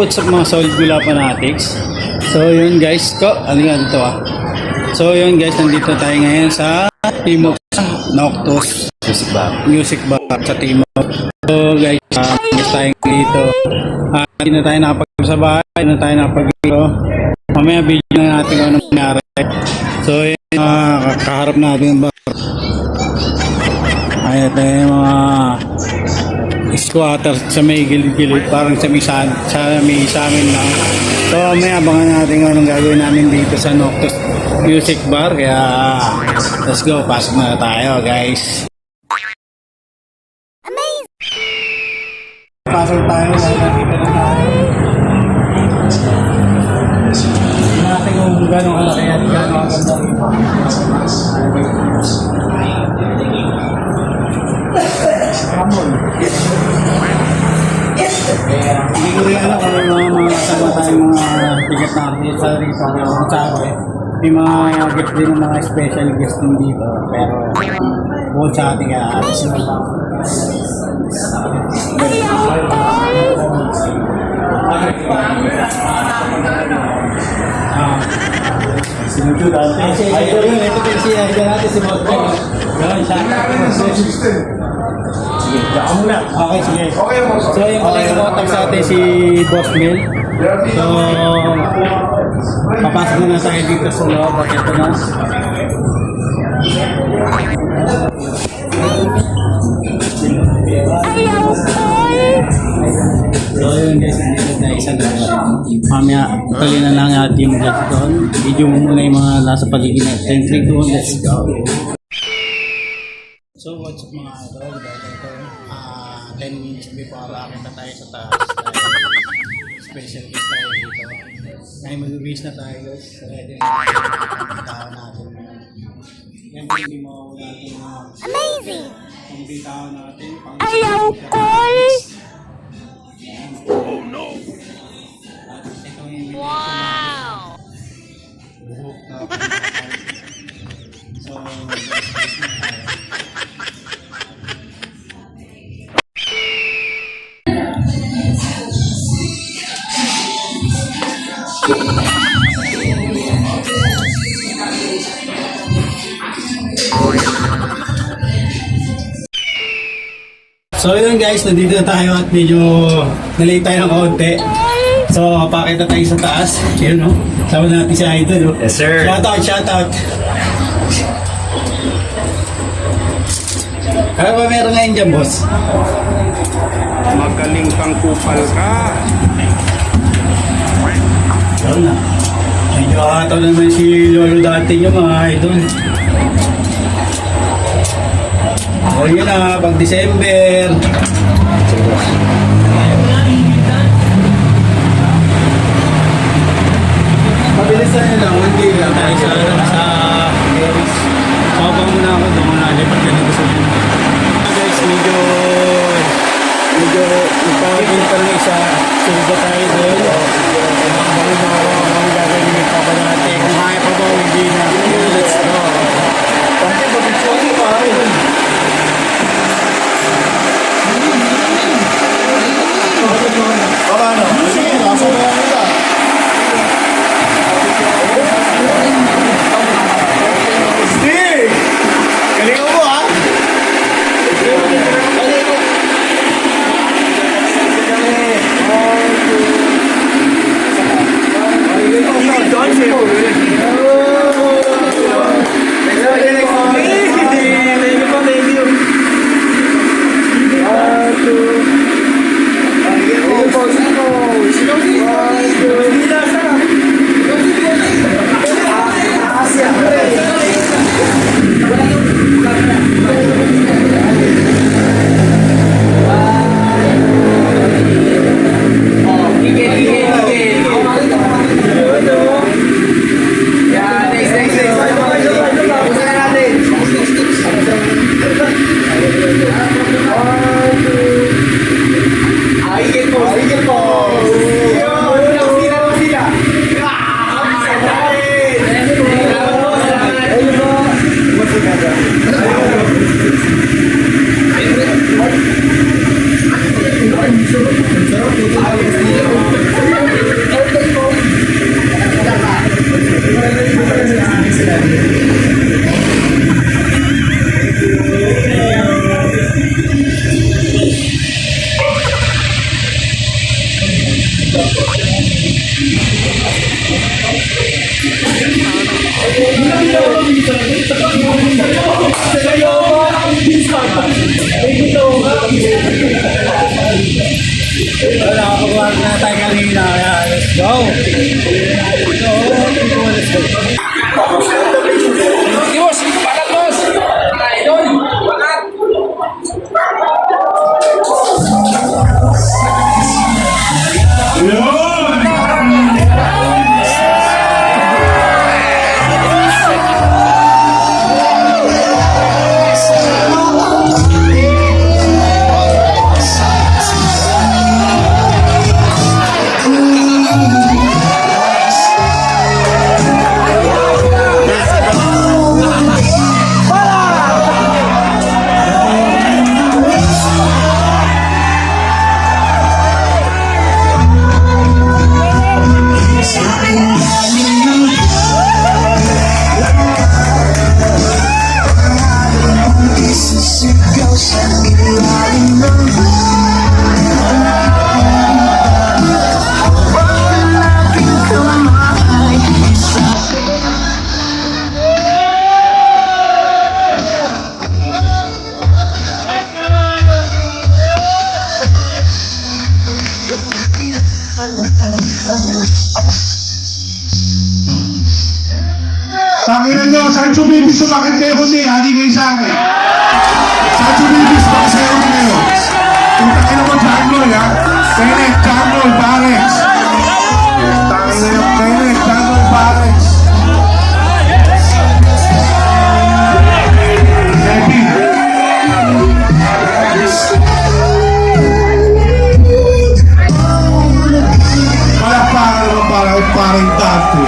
what's up mga solid gula fanatics? So yun guys, ano yan ito So yun guys, nandito tayo ngayon sa Timog Noctus Music Bar sa Timog. So guys, guys tayo dito. Hindi na tayo nakapag sa bahay, hindi na tayo nakapag-dito. Mamaya video na natin kung ano nangyari. So yun, kaharap natin yung bar. Ayan tayo yung mga squatter sa may gilid-gilid, parang sa may sa amin lang. So may abangan natin anong gagawin namin dito sa Noctus Music Bar. Kaya let's go, pasok na tayo guys. Amazing! Pasok tayo, dito na tayo. Hindi natin kung gano'ng kalaki at gano'ng aganda rito. Hindi ko rin alam kung mga kasama tayong mga ticket natin sa rito. Kung sa ako may mga guest din ng mga special guest din dito. Pero bukod sa ating sila lang. Sinuto dati. Idol yun. Ito din si idol natin si Moscow. Gawin siya. Sige, daka muna. Okay, sige. So, yung contact sa atin si Boss Mel. So, papasok na tayo dito sa loob. At ito na. So, yun guys. Dito na isang gano'n. Mamaya, tuloy na lang natin yung vlog doon. Video mo muna yung mga nasa paligid na. 10, 3, 2, 1, let's go. So what's up mga idol, dahil ito 10 minutes before akita tayo sa taas special guest tayo dito. Ngayon mag-release na tayo guys, ready na yung tao natin. Yan po hindi mawawala natin amazing! Kung di tao natin ayaw call! Oh no! Ito yung wow! Buhok na so So yun guys, nandito na tayo at medyo nalate tayo ng kaunti. So pakita tayo sa taas. Yun o, sama natin si Idol. Yes sir. Shout out. Ano ba meron ngayon dyan boss? Magaling kang kupal ka. Yun na. Medyo kakataw naman si Lolo dati nyo mga idol. O yun na, pag December. Mabilisan nyo lang, 1 day lang. Tayo sa Paris. Sabang muna ako, doon muna lipat ka nito sa mga. Guys, medyo nagpapagin pa rin isa. Sunod na tayo doon. Bakit na ako ang gagawin yung papa natin. Kung kaya pa ba, hindi na. Let's go. Bakit ba bitsuali pa? Paano? Sige, nasa mo lang ito. Nakapagawa na tayo kanina. Kaya, let's go! Let's go! Dios, pakat boss! Idol, pakat! Tanginan nyo, Sancho Bibis, sumakit kayo kundi, hindi kayo sa akin. Sancho Bibis, pakisayaw kayo. Kung tanginan mo, Charnoy, ha? Kenneth, Charnoy, Parex. Tanginan nyo, Kenneth, Charnoy, Parex. Kevin. Palakpakan naman para parang tante.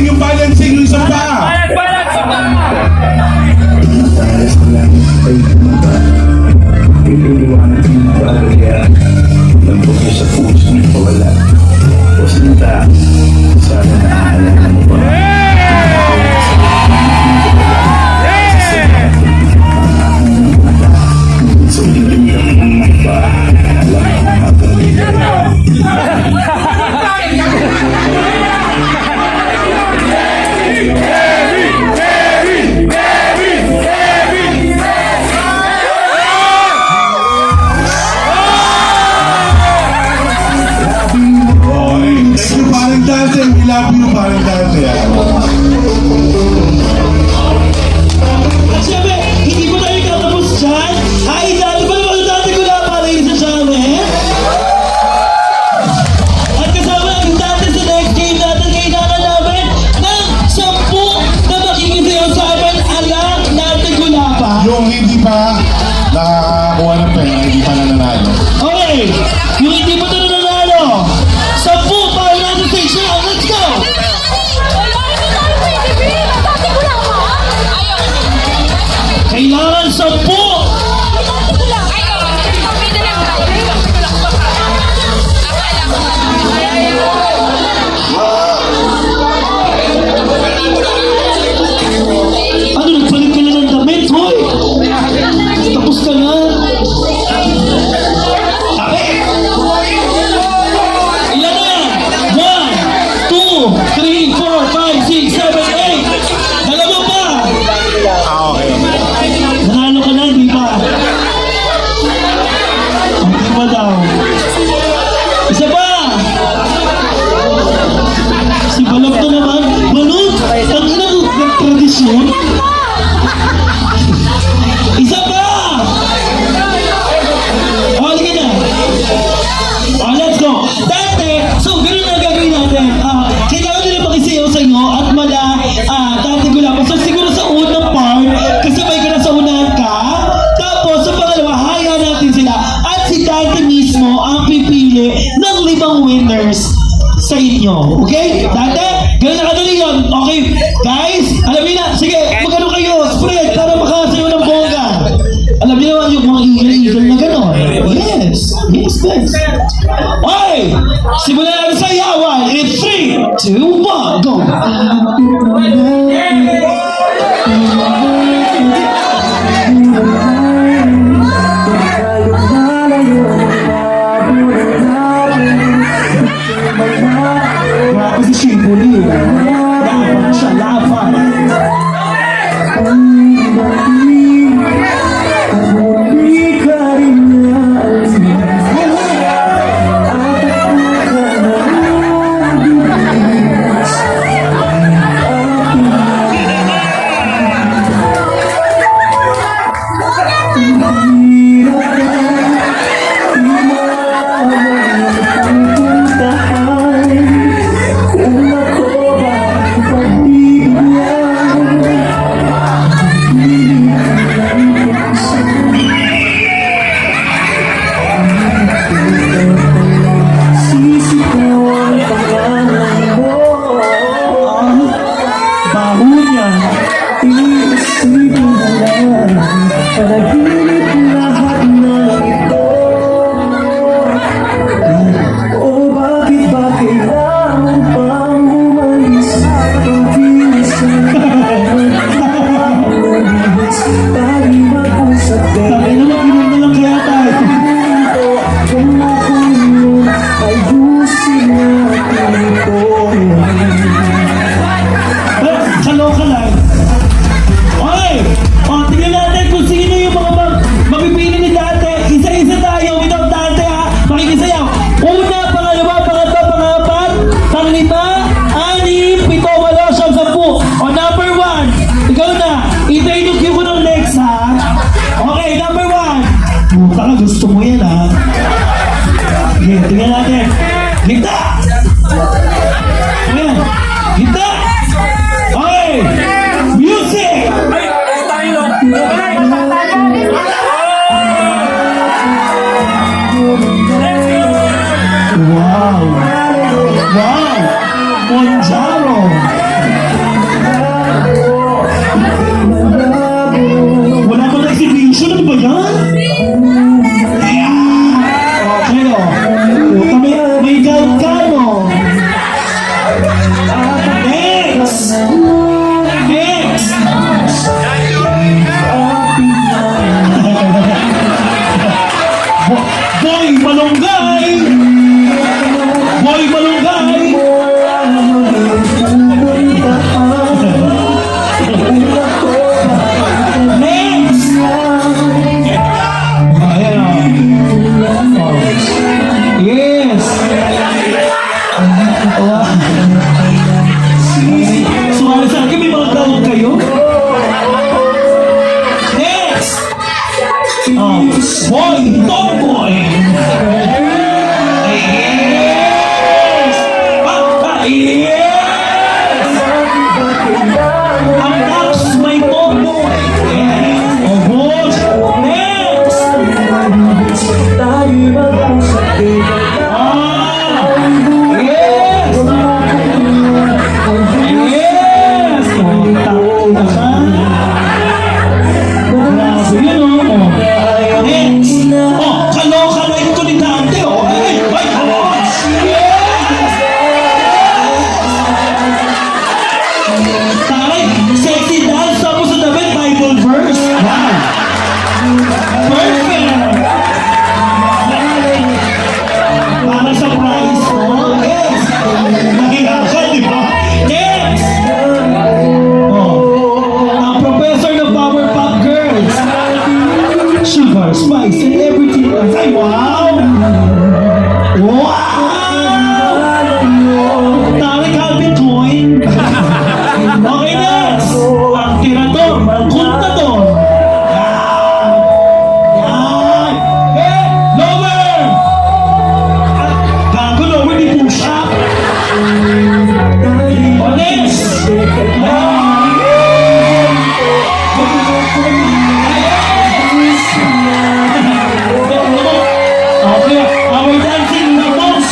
Yung balancing, yung samba. Love you, parang dati. Siyempre, hindi mo tayo katapos dyan. Ay, dati pa naman dati ko na pala yun sa Shaman. At kasama ang dati sa next game natin, kailangan namin ng 10 na makikisayaw sa amin. Alam natin ko na pa. Yung hindi pa nakakakuha ng pera, hindi pa nananalo. Okay, yung hindi mo na nanalo. 10 para natin sa isa. Let's go! Kailangan 10! Ano, nagpalit ka na ng damit, hoy? Tapos ka na. Tabi! Ilan na? 1, 2, 3, 4, 5, 6, 7, 8. Dalawa pa! Okay. Nanalo ka na, di winners sa inyo. Okay? Dati, ganun na kadali yun. Okay, guys, alam niyo na, sige, magano kayo, spread, para makasayo ng bongga. Alam niyo naman yung mga eagle na gano'n. Yes, yes, guys. Okay, simulan natin sa yawan. In 3, 2, 1, go! Grabe si Shibuli. Laban siya, laban. Baho niya. Panaginip lahat na ito. O bakit ba kailangan pang umalis? Pag-iisip tayo mag-usap din. Sabi naman, inom na lang kaya tayo. Kung ako yun, ayusin natin ito. Kaloka lang. Okay! O, tingnan natin kung sino yung mga mapipili ni Dante. Isa-isa tayo without Dante, ha? Makikisayaw. Una, pangalawa, pangatlo, pangapat, panglima, anim, pito, walo, siyam, sampu. O, number 1. Ikaw na. Itainok ko ng next, ha? Okay, number 1. Puta ka, gusto mo yan, ha? Okay, tingnan natin. Gita! Ayan. Gita! Okay! Music! Wow! Wow! Monjaro! Wala ba na exhibition? Ano ba yan? Okay, o. Puta, may galkano. Next! Next! Boy Malunggay! Boy Malunggay! Next! Ayan o. Yes! Sumali sa akin, may mga tawag kayo? Next! Boy, tomboy! Yes! Yes! Ang Dax, may tomboy! Yes! Oh, boss! Next! Yes! Yes! Grabe yun, oh. Next! Oh, kaloka na ito ni Dante, oh. Ay, oh. Yes! Taray, sexy dance, tapos sa damit, Bible verse. Wow! Perfect! Para sa prize, oh. Yes! Nahiya ka, di ba? Next! Ang professor ng Powerpuff Girls. Sugar, spice, and everything else. Ay, wow! Wow! Tari Calvin Klein. Okay, next! Ang tirador, ang kontador. Yan! Yan! Lower! Gago, lower, di push up. O, next! Okay, our dancing numbers.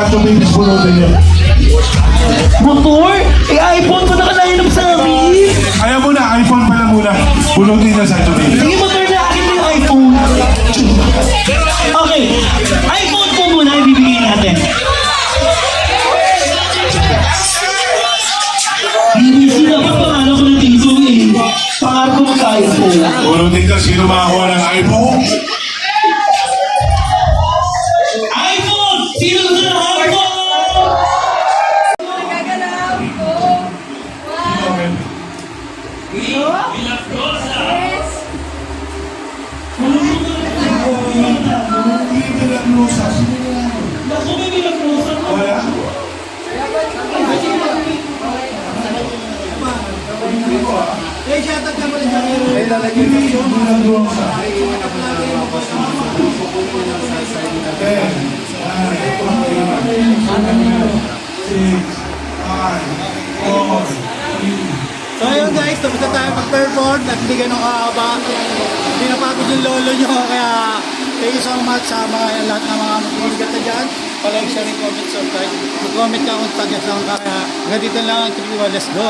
Sancho Bibis bunutin niyo. Motor? Eh, iPhone pa nakalainap sa amin. Ayaw mo na, iPhone pala muna. Bunutin niyo Sancho Bibis. Sige, motor na akin yung iPhone. Okay, iPhone po muna ibibigay natin. BBC dapat pangalan ko ng tiso eh. Pangalan ko mag-iPhone. Bunutin ka, sino makakuha ng iPhone? iPhone! Sino gusto ng iPhone? Naku, may bilaglosan. Wala. So ayun guys, tapos na tayo mag-perform at hindi ganun kahaba. Hindi napagod yung lolo nyo, kaya thank you so much sa mga lahat ng mga mag-iigat na dyan. Palike, share, and comment, subscribe. Mag-comment ka kung tagas lang ka, kaya hanggang dito lang ang 3-1, let's go!